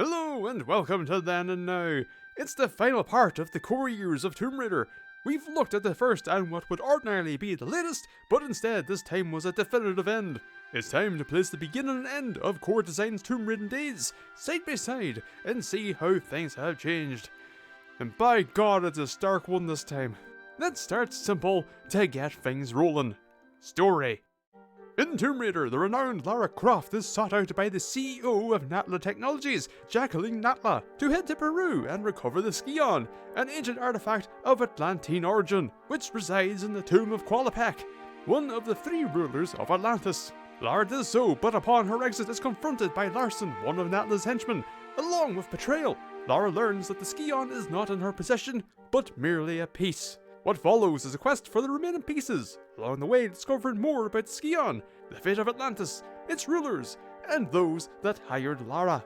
Hello and welcome to Then and Now. It's the final part of the core years of Tomb Raider. We've looked at the first and what would ordinarily be the latest, but instead this time was a definitive end. It's time to place the beginning and end of Core Design's Tomb Raider days, side by side, and see how things have changed. And by God, it's a stark one this time. Let's start simple to get things rolling. Story. In Tomb Raider, the renowned Lara Croft is sought out by the CEO of Natla Technologies, Jacqueline Natla, to head to Peru and recover the Scion, an ancient artifact of Atlantean origin, which resides in the tomb of Qualopec, one of the 3 rulers of Atlantis. Lara does so, but upon her exit is confronted by Larson, one of Natla's henchmen. Along with betrayal, Lara learns that the Scion is not in her possession, but merely a piece. What follows is a quest for the remaining pieces, along the way discovering more about the Scion, the fate of Atlantis, its rulers, and those that hired Lara.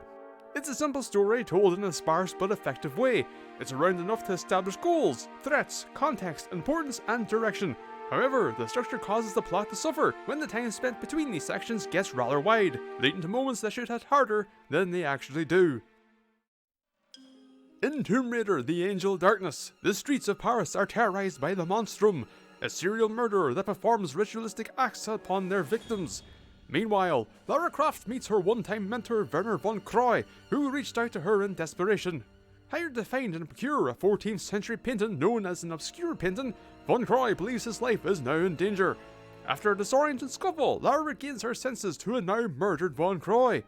It's a simple story told in a sparse but effective way. It's around enough to establish goals, threats, context, importance, and direction. However, the structure causes the plot to suffer when the time spent between these sections gets rather wide, leading to moments that should hit harder than they actually do. In Tomb Raider, the Angel Darkness, the streets of Paris are terrorized by the Monstrum, a serial murderer that performs ritualistic acts upon their victims. Meanwhile, Lara Croft meets her one-time mentor Werner von Croy, who reached out to her in desperation. Hired to find and procure a 14th century painting known as an obscure painting, von Croy believes his life is now in danger. After a disoriented scuffle, Lara regains her senses to a now murdered von Croy.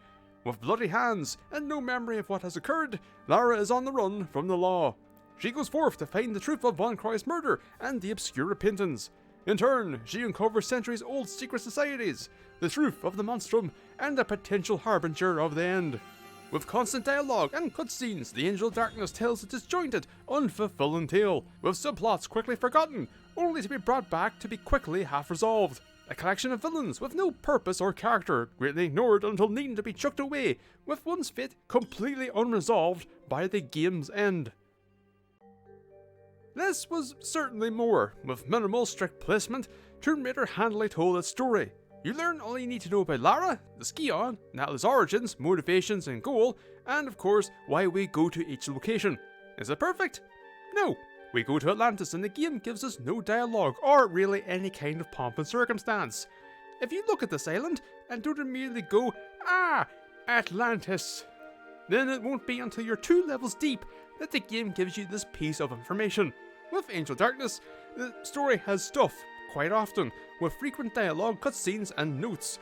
With bloody hands and no memory of what has occurred, Lara is on the run from the law. She goes forth to find the truth of Von Croy's murder and the obscure paintings. In turn, she uncovers centuries-old secret societies, the truth of the Monstrum, and a potential harbinger of the end. With constant dialogue and cutscenes, the Angel Darkness tells a disjointed, unfulfilling tale, with subplots quickly forgotten, only to be brought back to be quickly half-resolved. A collection of villains with no purpose or character, greatly ignored until needing to be chucked away, with one's fate completely unresolved by the game's end. This was certainly more. With minimal strict placement, Tomb Raider handily told its story. You learn all you need to know about Lara, the Scion, Natla's origins, motivations and goal, and of course why we go to each location. Is it perfect? No. We go to Atlantis and the game gives us no dialogue or really any kind of pomp and circumstance. If you look at this island and don't immediately go, "Ah, Atlantis," then it won't be until you're 2 levels deep that the game gives you this piece of information. With Angel Darkness, the story has stuff, quite often, with frequent dialogue, cutscenes and notes,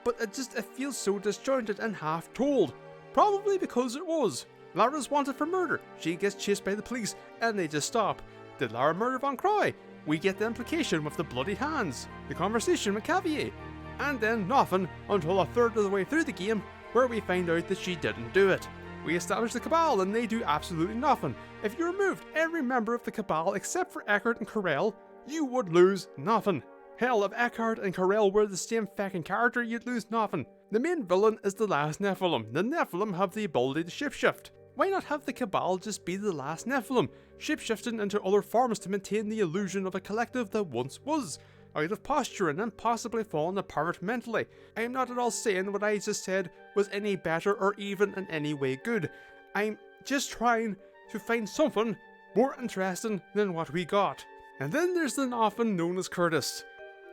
but it feels so disjointed and half-told. Probably because it was. Lara's wanted for murder, she gets chased by the police, and they just stop. Did Lara murder Von Croy? We get the implication with the bloodied hands, the conversation with Cavier, and then nothing until a third of the way through the game, where we find out that she didn't do it. We establish the Cabal and they do absolutely nothing. If you removed every member of the Cabal except for Eckhart and Corel, you would lose nothing. Hell, if Eckhart and Corel were the same fucking character, you'd lose nothing. The main villain is the last Nephilim. The Nephilim have the ability to shapeshift. Why not have the Cabal just be the last Nephilim, shapeshifting into other forms to maintain the illusion of a collective that once was, out of posturing and possibly falling apart mentally. I am not at all saying what I just said was any better or even in any way good. I'm just trying to find something more interesting than what we got. And then there's the Nothin known as Curtis.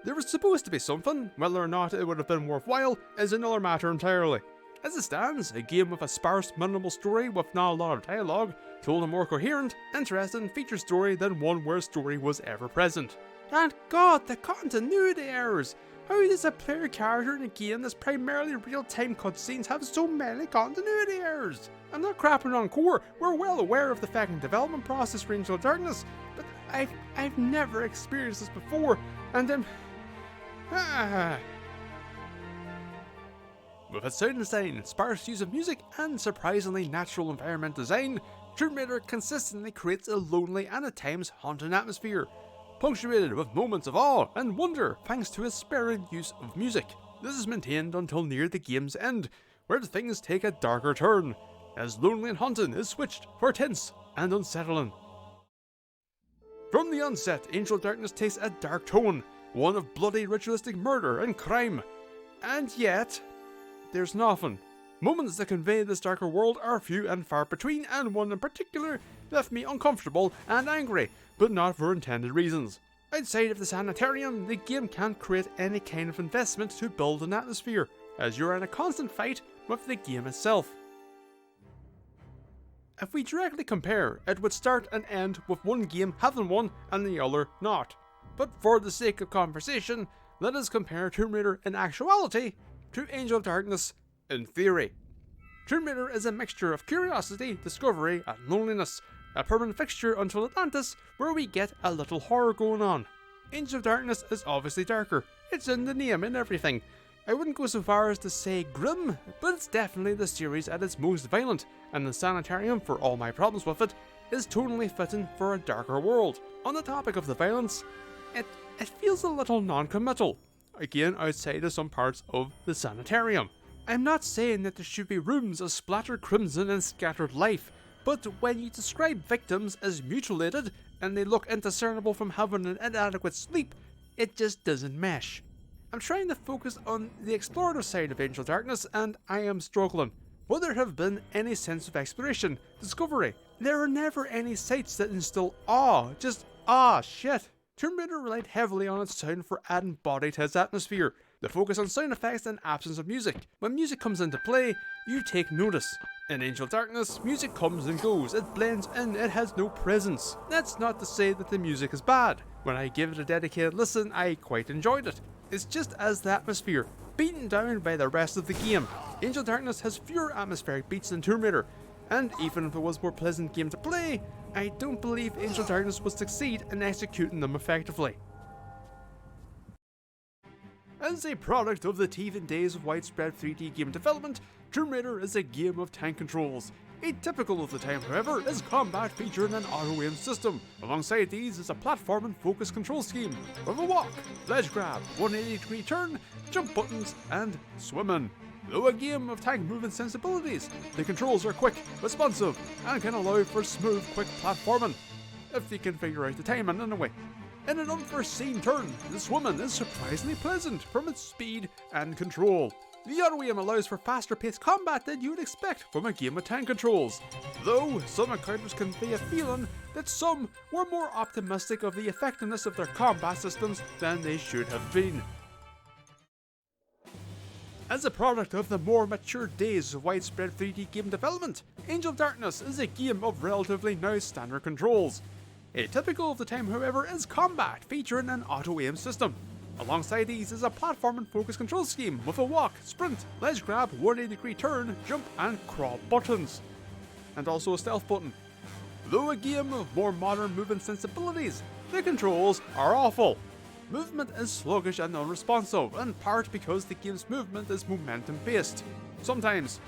There was supposed to be something, whether or not it would have been worthwhile is another matter entirely. As it stands, a game with a sparse, minimal story with not a lot of dialogue, told a more coherent, interesting feature story than one where story was ever present. And God, the continuity errors! How does a player character in a game that's primarily real-time cutscenes have so many continuity errors? I'm not crapping on Core, we're well aware of the fucking development process for Angel Darkness, but I've never experienced this before, and With its sound design, sparse use of music, and surprisingly natural environment design, Tomb Raider consistently creates a lonely and at times haunting atmosphere, punctuated with moments of awe and wonder thanks to its sparing use of music. This is maintained until near the game's end, where things take a darker turn, as lonely and haunting is switched for tense and unsettling. From the onset, Angel Darkness takes a dark tone, one of bloody ritualistic murder and crime, and yet there's nothing. Moments that convey this darker world are few and far between, and one in particular left me uncomfortable and angry, but not for intended reasons. Outside of the sanitarium, the game can't create any kind of investment to build an atmosphere, as you're in a constant fight with the game itself. If we directly compare, it would start and end with one game having won and the other not. But for the sake of conversation, let us compare Tomb Raider in actuality to Angel of Darkness in theory. Tomb Raider is a mixture of curiosity, discovery, and loneliness, a permanent fixture until Atlantis, where we get a little horror going on. Angel of Darkness is obviously darker, it's in the name and everything. I wouldn't go so far as to say grim, but it's definitely the series at its most violent, and the sanitarium, for all my problems with it, is tonally fitting for a darker world. On the topic of the violence, it feels a little non-committal, again outside of some parts of the sanitarium. I'm not saying that there should be rooms of splattered crimson and scattered life, but when you describe victims as mutilated and they look indiscernible from having an inadequate sleep, it just doesn't mesh. I'm trying to focus on the explorative side of Angel Darkness, and I am struggling. Will there have been any sense of exploration, discovery? There are never any sights that instill awe, just shit. Tomb Raider relied heavily on its sound for adding body to its atmosphere. The focus on sound effects and absence of music. When music comes into play, you take notice. In Angel Darkness, music comes and goes, it blends in, it has no presence. That's not to say that the music is bad. When I give it a dedicated listen, I quite enjoyed it. It's just as the atmosphere, beaten down by the rest of the game. Angel Darkness has fewer atmospheric beats than Tomb Raider, and even if it was a more pleasant game to play, I don't believe Angel Darkness would succeed in executing them effectively. As a product of the teething days of widespread 3D game development, Tomb Raider is a game of tank controls. Atypical of the time, however, is combat featuring an auto-aim system. Alongside these is a platform and focus control scheme, with a walk, ledge grab, 180-degree turn, jump buttons, and swimming. Though a game of tank movement sensibilities, the controls are quick, responsive, and can allow for smooth, quick platforming, if you can figure out the timing anyway. In an unforeseen turn, the swimming is surprisingly pleasant from its speed and control. The auto-aim allows for faster paced combat than you would expect from a game with tank controls, though some encounters convey a feeling that some were more optimistic of the effectiveness of their combat systems than they should have been. As a product of the more mature days of widespread 3D game development, Angel Darkness is a game of relatively now standard controls. Atypical of the time, however, is combat featuring an auto-aim system. Alongside these is a platform and focus control scheme with a walk, sprint, ledge grab, 180-degree turn, jump and crawl buttons. And also a stealth button. Though a game of more modern movement sensibilities, the controls are awful. Movement is sluggish and unresponsive, in part because the game's movement is momentum based. Sometimes.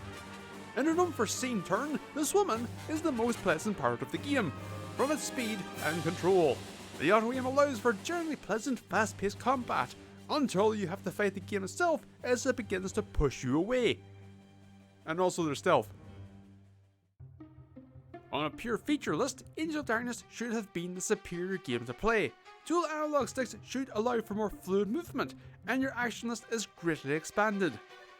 In an unforeseen turn, the swimming is the most pleasant part of the game, from its speed and control. The auto-aim allows for generally pleasant, fast-paced combat, until you have to fight the game itself as it begins to push you away. And also there's stealth. On a pure feature list, Angel Darkness should have been the superior game to play. Dual analog sticks should allow for more fluid movement, and your action list is greatly expanded.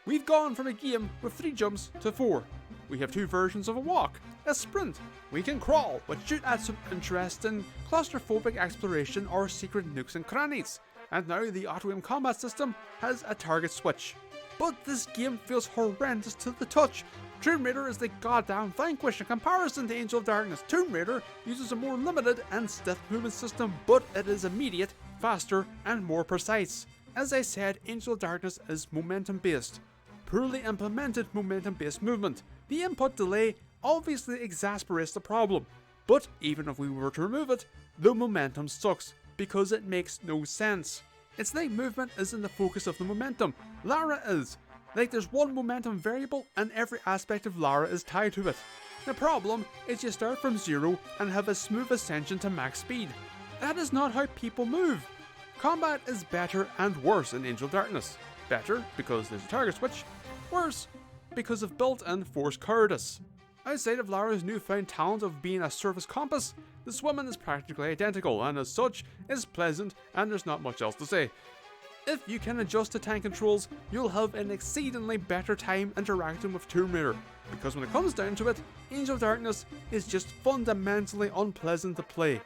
We've gone from a game with 3 jumps to 4. We have 2 versions of a walk, a sprint. We can crawl, which should add some interest in claustrophobic exploration or secret nooks and crannies. And now the auto-aim combat system has a target switch. But this game feels horrendous to the touch. Tomb Raider is the goddamn vanquish in comparison to Angel of Darkness. Tomb Raider uses a more limited and stiff movement system, but it is immediate, faster, and more precise. As I said, Angel of Darkness is momentum based. Poorly implemented momentum based movement. The input delay obviously exasperates the problem, but even if we were to remove it, the momentum sucks, because it makes no sense. It's like movement isn't the focus of the momentum, Lara is. Like there's one momentum variable and every aspect of Lara is tied to it. The problem is you start from 0 and have a smooth ascension to max speed. That is not how people move. Combat is better and worse in Angel Darkness. Better because there's a target switch, worse because of built-in force cowardice. Outside of Lara's newfound talent of being a surface compass, the swimming is practically identical and as such is pleasant and there's not much else to say. If you can adjust the tank controls, you'll have an exceedingly better time interacting with Tomb Raider, because when it comes down to it, Angel of Darkness is just fundamentally unpleasant to play.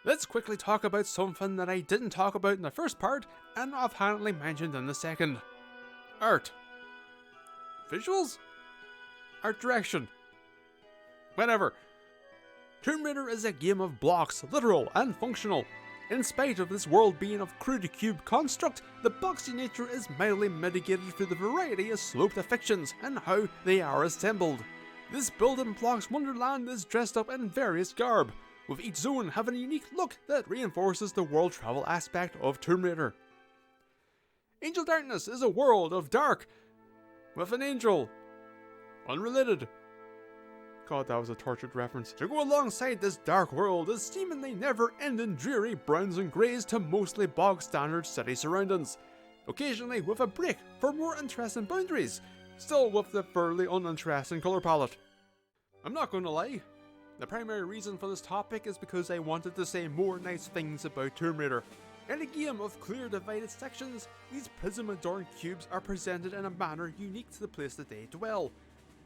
Let's quickly talk about something that I didn't talk about in the first part and offhandedly mentioned in the second. Art. Visuals? Art direction. Whatever. Tomb Raider is a game of blocks, literal and functional. In spite of this world being of crude cube construct, the boxy nature is mildly mitigated through the variety of sloped affections and how they are assembled. This building blocks wonderland is dressed up in various garb, with each zone having a unique look that reinforces the world travel aspect of Tomb Raider. Angel Darkness is a world of dark, with an angel. Unrelated. God, that was a tortured reference. To go alongside this dark world is seemingly never-ending dreary browns and greys to mostly bog-standard city surroundings, occasionally with a break for more interesting boundaries, still with the fairly uninteresting colour palette. I'm not going to lie, the primary reason for this topic is because I wanted to say more nice things about Tomb Raider. In a game of clear divided sections, these prism-adorned cubes are presented in a manner unique to the place that they dwell,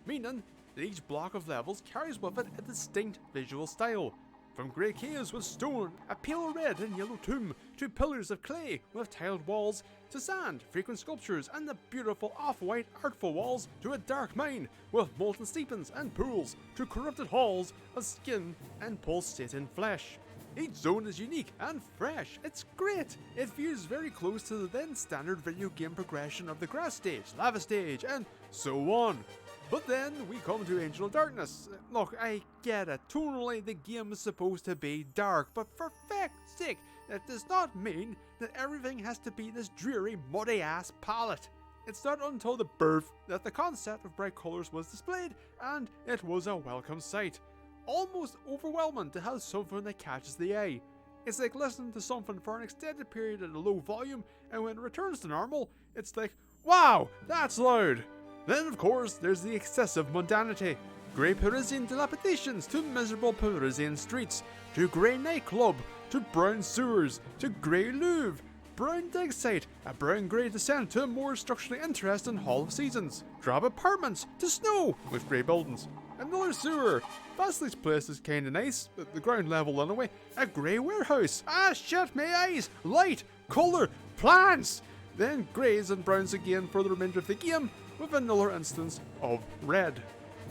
meaning that each block of levels carries with it a distinct visual style. From grey caves with stone, a pale red and yellow tomb, to pillars of clay with tiled walls, to sand, frequent sculptures and the beautiful off-white artful walls, to a dark mine with molten steeples and pools, to corrupted halls of skin and pulsating flesh. Each zone is unique and fresh. It's great. It feels very close to the then standard video game progression of the grass stage, lava stage, and so on. But then we come to Angel of Darkness. Look, I get it. Tonally, the game is supposed to be dark, but for feck's sake, that does not mean that everything has to be this dreary, muddy-ass palette. It's not until the birth that the concept of bright colours was displayed, and it was a welcome sight. Almost overwhelming to have something that catches the eye. It's like listening to something for an extended period at a low volume, and when it returns to normal, it's like, wow, that's loud. Then of course there's the excessive mundanity. Grey Parisian dilapidations to miserable Parisian streets, to grey nightclub, to brown sewers, to grey Louvre, brown dig site, a brown grey descent to a more structurally interesting Hall of Seasons, drab apartments, to snow with grey buildings, another sewer. Vasley's place is kinda nice, at the ground level anyway, a grey warehouse, shut my eyes, light, colour, plants, then greys and browns again for the remainder of the game, with another instance of red.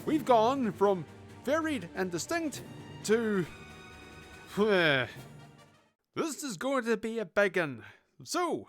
We've gone from varied and distinct to... this is going to be a big one. So,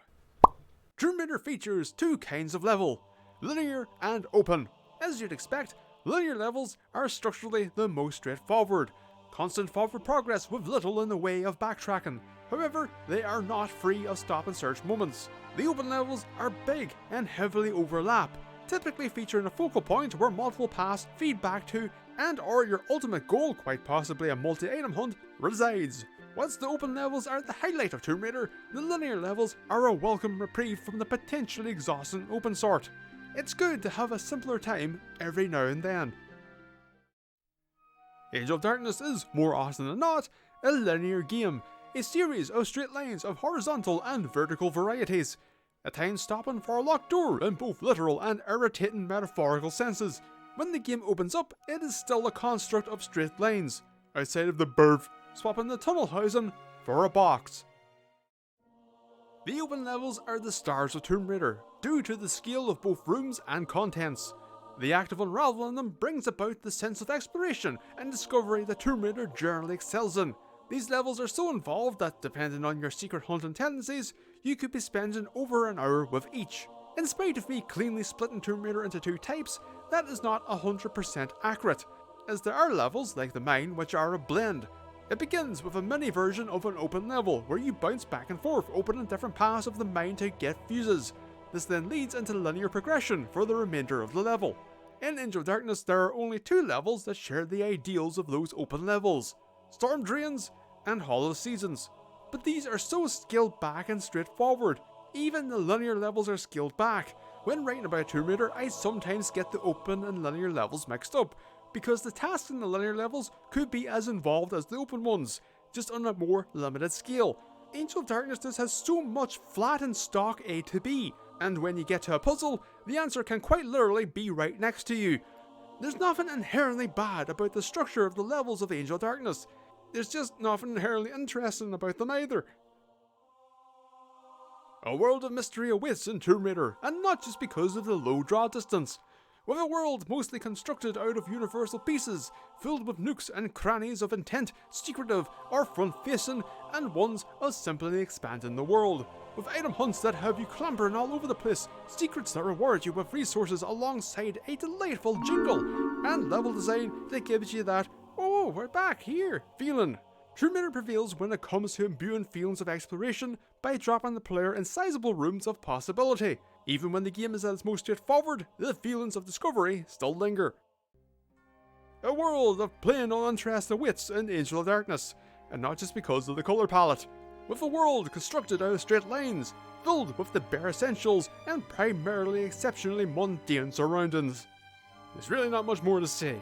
Tomb Raider features two kinds of level, linear and open. As you'd expect, linear levels are structurally the most straightforward, constant forward progress with little in the way of backtracking. However, they are not free of stop and search moments. The open levels are big and heavily overlap, typically featuring a focal point where multiple paths feed back to and or your ultimate goal, quite possibly a multi-item hunt, resides. Whilst the open levels are the highlight of Tomb Raider, the linear levels are a welcome reprieve from the potentially exhausting open sort. It's good to have a simpler time every now and then. Angel of Darkness is, more often than not, a linear game, a series of straight lines of horizontal and vertical varieties, at times stopping for a locked door in both literal and irritating metaphorical senses. When the game opens up, it is still a construct of straight lines, outside of the birth, swapping the tunnel housing for a box. The open levels are the stars of Tomb Raider, due to the scale of both rooms and contents. The act of unraveling them brings about the sense of exploration and discovery that Tomb Raider generally excels in. These levels are so involved that, depending on your secret hunting tendencies, you could be spending over an hour with each. In spite of me cleanly splitting Tomb Raider into two types, that is not 100% accurate, as there are levels like the mine which are a blend. It begins with a mini version of an open level where you bounce back and forth, opening different paths of the mine to get fuses. This then leads into linear progression for the remainder of the level. In Angel of Darkness, there are only two levels that share the ideals of those open levels: Storm Drains and Hall of Seasons. But these are so scaled back and straightforward. Even the linear levels are scaled back. When writing about Tomb Raider, I sometimes get the open and linear levels mixed up, because the tasks in the linear levels could be as involved as the open ones, just on a more limited scale. Angel of Darkness just has so much flat and stock A to B, and when you get to a puzzle, the answer can quite literally be right next to you. There's nothing inherently bad about the structure of the levels of Angel of Darkness. There's just nothing inherently interesting about them either. A world of mystery awaits in Tomb Raider, and not just because of the low draw distance. With a world mostly constructed out of universal pieces, filled with nooks and crannies of intent, secretive or front-facing, and ones of simply expanding the world. With item hunts that have you clambering all over the place, secrets that reward you with resources alongside a delightful jingle, and level design that gives you that, oh, we're back here feeling. Tomb Raider prevails when it comes to imbuing feelings of exploration by dropping the player in sizable rooms of possibility. Even when the game is at its most straightforward, the feelings of discovery still linger. A world of plain uninteresting wits in Angel of Darkness, and not just because of the colour palette. With a world constructed out of straight lines, filled with the bare essentials and primarily exceptionally mundane surroundings. There's really not much more to say.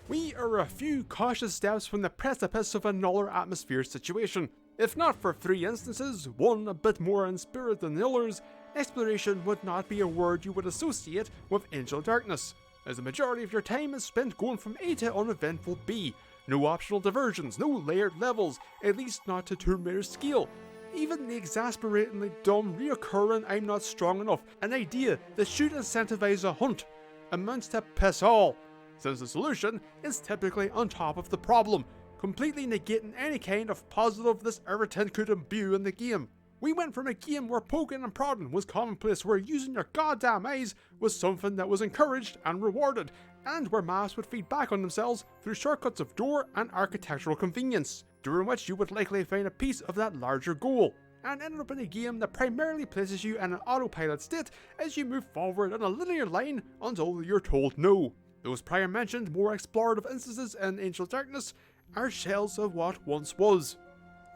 We are a few cautious steps from the precipice of another atmosphere situation. If not for 3 instances, one a bit more in spirit than the others, exploration would not be a word you would associate with Angel of Darkness, as the majority of your time is spent going from A to uneventful B. No optional diversions, no layered levels, at least not to Tomb Raider's scale. Even the exasperatingly dumb, reoccurring I'm not strong enough, an idea that should incentivize a hunt, amounts to piss all, since the solution is typically on top of the problem, completely negating any kind of positive this irritant could imbue in the game. We went from a game where poking and prodding was commonplace, where using your goddamn eyes was something that was encouraged and rewarded, and where maps would feed back on themselves through shortcuts of door and architectural convenience, during which you would likely find a piece of that larger goal, and ended up in a game that primarily places you in an autopilot state as you move forward on a linear line until you're told no. Those prior mentioned more explorative instances in Angel of Darkness are shells of what once was.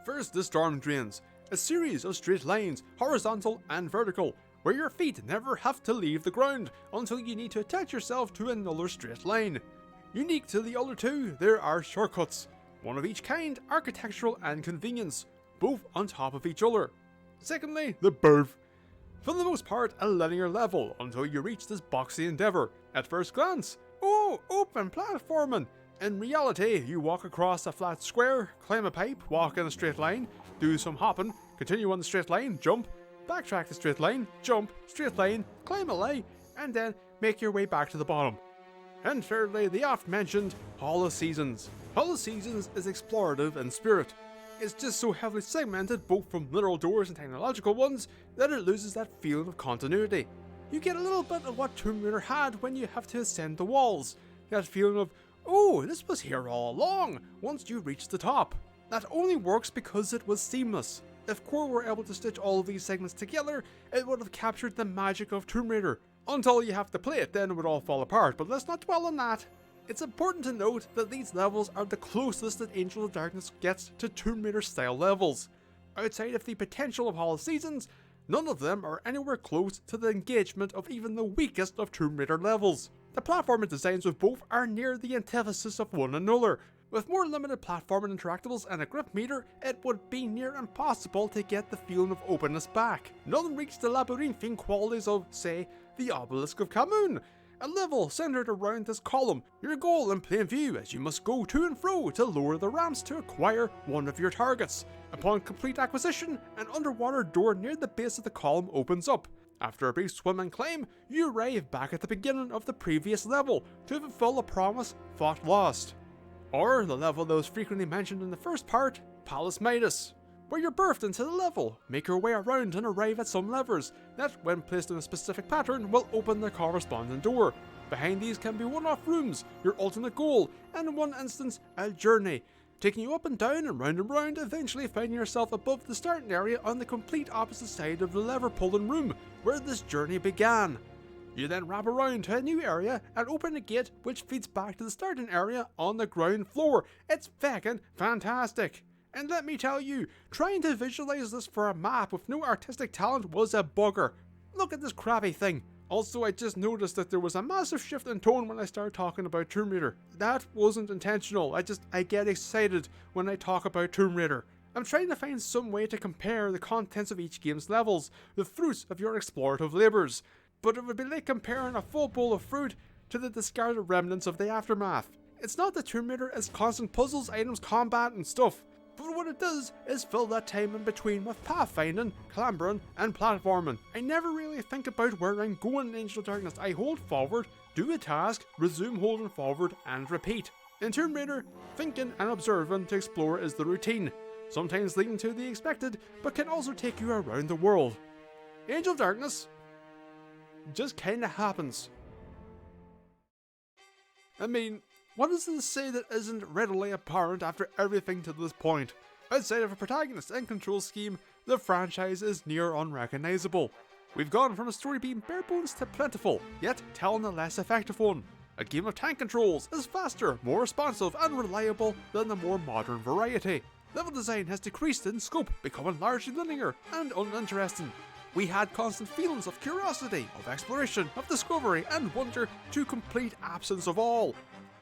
First, the storm drains, a series of straight lines, horizontal and vertical, where your feet never have to leave the ground until you need to attach yourself to another straight line. Unique to the other two, there are shortcuts, one of each kind, architectural and convenience, both on top of each other. Secondly, the birth. For the most part, a linear level until you reach this boxy endeavour. At first glance, oh, open platforming. In reality, you walk across a flat square, climb a pipe, walk in a straight line, do some hopping, continue on the straight line, jump, backtrack the straight line, jump, straight line, climb a line, and then make your way back to the bottom. And thirdly, the oft-mentioned Hall of Seasons. Hall of Seasons is explorative in spirit. It's just so heavily segmented, both from literal doors and technological ones, that it loses that feeling of continuity. You get a little bit of what Tomb Raider had when you have to ascend the walls. That feeling of, oh, this was here all along, once you reach the top. That only works because it was seamless. If Core were able to stitch all of these segments together, it would have captured the magic of Tomb Raider. Until you have to play it, then it would all fall apart, but let's not dwell on that. It's important to note that these levels are the closest that Angel of Darkness gets to Tomb Raider style levels. Outside of the potential of Hall of Seasons, none of them are anywhere close to the engagement of even the weakest of Tomb Raider levels. The platforming designs of both are near the antithesis of one another. With more limited platforming interactables and a grip meter, it would be near impossible to get the feeling of openness back. None reach the labyrinthine qualities of, say, the Obelisk of Khamun, a level centered around this column, your goal in plain view as you must go to and fro to lower the ramps to acquire one of your targets. Upon complete acquisition, an underwater door near the base of the column opens up. After a brief swim and climb, you arrive back at the beginning of the previous level to fulfill a promise thought lost. Or the level that was frequently mentioned in the first part, Palace Midas, where you're birthed into the level, make your way around and arrive at some levers that, when placed in a specific pattern, will open the corresponding door. Behind these can be one-off rooms, your ultimate goal, and in one instance, a journey, taking you up and down and round, eventually finding yourself above the starting area on the complete opposite side of the lever-pulling room, where this journey began. You then wrap around to a new area and open a gate which feeds back to the starting area on the ground floor. It's feckin' fantastic! And let me tell you, trying to visualize this for a map with no artistic talent was a bugger. Look at this crappy thing. Also, I just noticed that there was a massive shift in tone when I started talking about Tomb Raider. That wasn't intentional, I get excited when I talk about Tomb Raider. I'm trying to find some way to compare the contents of each game's levels, the fruits of your explorative labours, but it would be like comparing a full bowl of fruit to the discarded remnants of the aftermath. It's not that Tomb Raider is constant puzzles, items, combat and stuff, but what it does is fill that time in between with pathfinding, clambering and platforming. I never really think about where I'm going in Angel of Darkness. I hold forward, do a task, resume holding forward and repeat. In Tomb Raider, thinking and observing to explore is the routine, sometimes leading to the expected, but can also take you around the world. Angel of Darkness just kinda happens. I mean, what is to say that isn't readily apparent after everything to this point? Outside of a protagonist and control scheme, the franchise is near unrecognisable. We've gone from a story being bare bones to plentiful, yet telling a less effective one. A game of tank controls is faster, more responsive and reliable than the more modern variety. Level design has decreased in scope, becoming largely linear and uninteresting. We had constant feelings of curiosity, of exploration, of discovery and wonder to complete absence of all.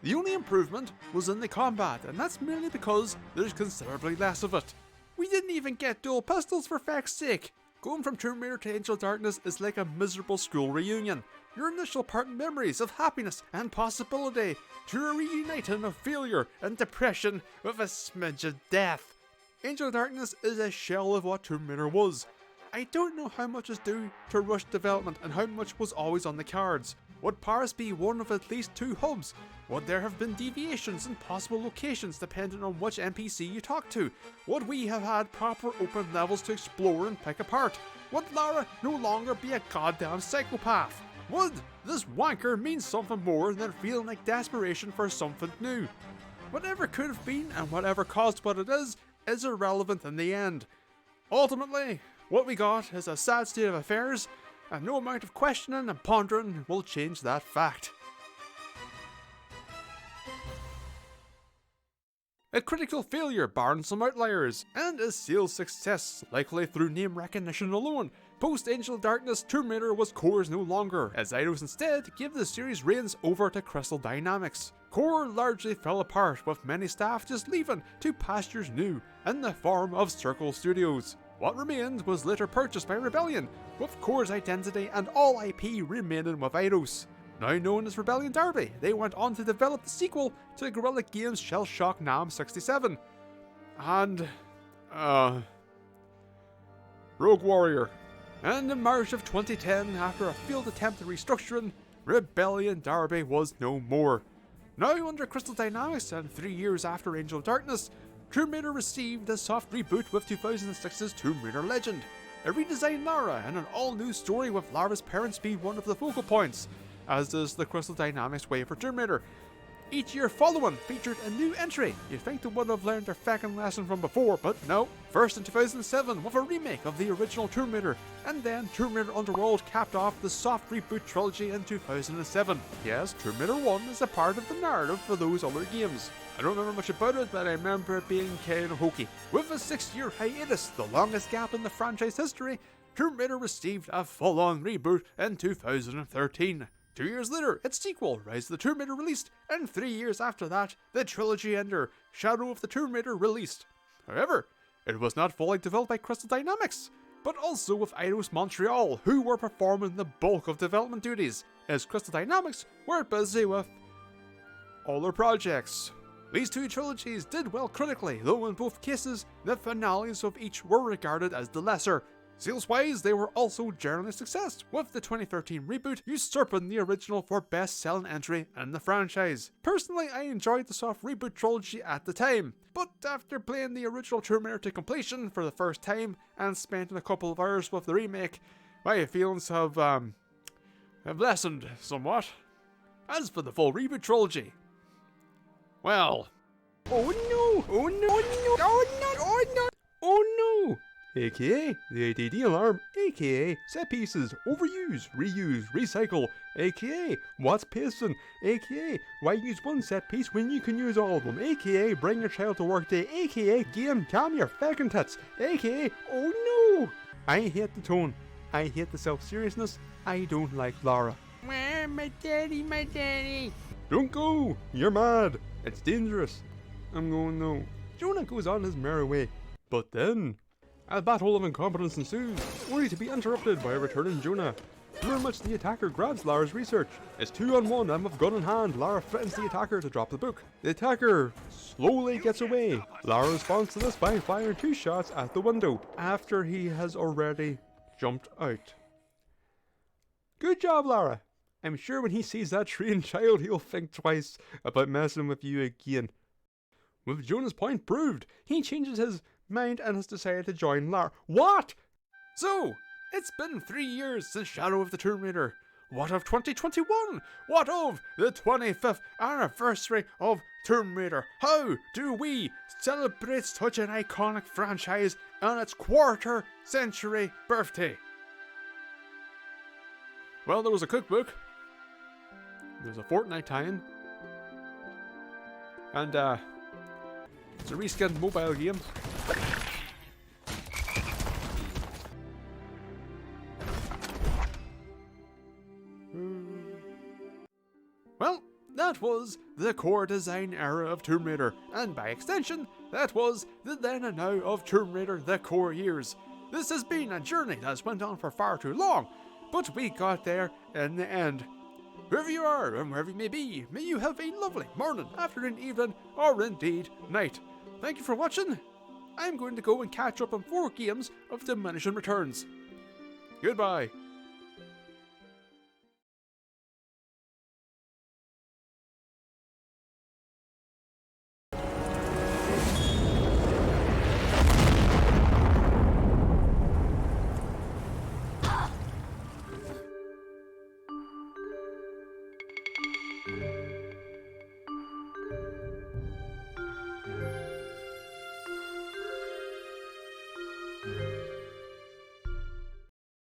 The only improvement was in the combat, and that's merely because there's considerably less of it. We didn't even get dual pistols for feck's sake. Going from Tomb Raider to Angel of Darkness is like a miserable school reunion. Your initial parting memories of happiness and possibility to a reuniting of failure and depression with a smidge of death. Angel of Darkness is a shell of what Tomb Raider was. I don't know how much is due to rushed development and how much was always on the cards. Would Paris be one of at least 2 hubs? Would there have been deviations in possible locations depending on which NPC you talk to? Would we have had proper open levels to explore and pick apart? Would Lara no longer be a goddamn psychopath? Would this wanker mean something more than feeling like desperation for something new? Whatever could have been and whatever caused what it is irrelevant in the end. Ultimately, what we got is a sad state of affairs, and no amount of questioning and pondering will change that fact. A critical failure barring some outliers, and a sales success, likely through name recognition alone. Post Angel of Darkness, Tomb Raider was Core's no longer, as Eidos instead gave the series reins over to Crystal Dynamics. Core largely fell apart, with many staff just leaving to pastures new, in the form of Circle Studios. What remained was later purchased by Rebellion, with Core's identity and all IP remaining with Eidos. Now known as Rebellion Derby, they went on to develop the sequel to Guerrilla Games' shell-shock Nam 67. And, Rogue Warrior. And in March of 2010, after a failed attempt at restructuring, Rebellion Derby was no more. Now under Crystal Dynamics and 3 years after Angel of Darkness, Tomb Raider received a soft reboot with 2006's Tomb Raider Legend. A redesigned Lara and an all-new story with Lara's parents being one of the focal points, as does the Crystal Dynamics way for Tomb Raider. Each year following featured a new entry. You'd think they would have learned their feckin' lesson from before, but no. First in 2007 with a remake of the original Tomb Raider, and then Tomb Raider Underworld capped off the soft reboot trilogy in 2007. Yes, Tomb Raider 1 is a part of the narrative for those other games. I don't remember much about it, but I remember it being kinda hokey. With a 6-year hiatus, the longest gap in the franchise history, Tomb Raider received a full-on reboot in 2013. 2 years later, its sequel, Rise of the Tomb Raider, released, and 3 years after that, the trilogy ender, Shadow of the Tomb Raider, released. However, it was not fully developed by Crystal Dynamics, but also with Eidos Montreal, who were performing the bulk of development duties, as Crystal Dynamics were busy with other projects. These 2 trilogies did well critically, though in both cases, the finales of each were regarded as the lesser. Sales-wise, they were also generally a success, with the 2013 reboot usurping the original for best-selling entry in the franchise. Personally, I enjoyed the soft reboot trilogy at the time, but after playing the original Tomb Raider to completion for the first time and spending a couple of hours with the remake, my feelings have lessened somewhat. As for the full reboot trilogy, well, oh no, oh no, oh no, oh no, oh no, oh no! AKA the ADD alarm, AKA set pieces, overuse, reuse, recycle, AKA what's pacing, AKA why use one set piece when you can use all of them, AKA bring your child to work day, AKA game calm your feckin' tits, AKA oh no! I hate the tone, I hate the self-seriousness, I don't like Lara. My daddy, my daddy! Don't go! You're mad! It's dangerous! I'm going no. Jonah goes on his merry way. But then, a battle of incompetence ensues, only to be interrupted by a returning Jonah, during which the attacker grabs Lara's research. It's 2-on-1 and with gun in hand, Lara threatens the attacker to drop the book. The attacker slowly gets away. Lara responds to this by firing 2 shots at the window, after he has already jumped out. Good job, Lara. I'm sure when he sees that trained child, he'll think twice about messing with you again. With Jonah's point proved, he changes his mind and has decided to join Lara. What? So, it's been 3 years since Shadow of the Tomb Raider. What of 2021? What of the 25th anniversary of Tomb Raider? How do we celebrate such an iconic franchise on its quarter-century birthday? Well, there was a cookbook. There's a Fortnite tie-in. And, it's a reskinned mobile game. Well, that was the core design era of Tomb Raider, and by extension, that was the then and now of Tomb Raider the core years. This has been a journey that's went on for far too long, but we got there in the end. Wherever you are and wherever you may you have a lovely morning, afternoon, evening, or indeed night. Thank you for watching. I'm going to go and catch up on 4 games of diminishing returns. Goodbye.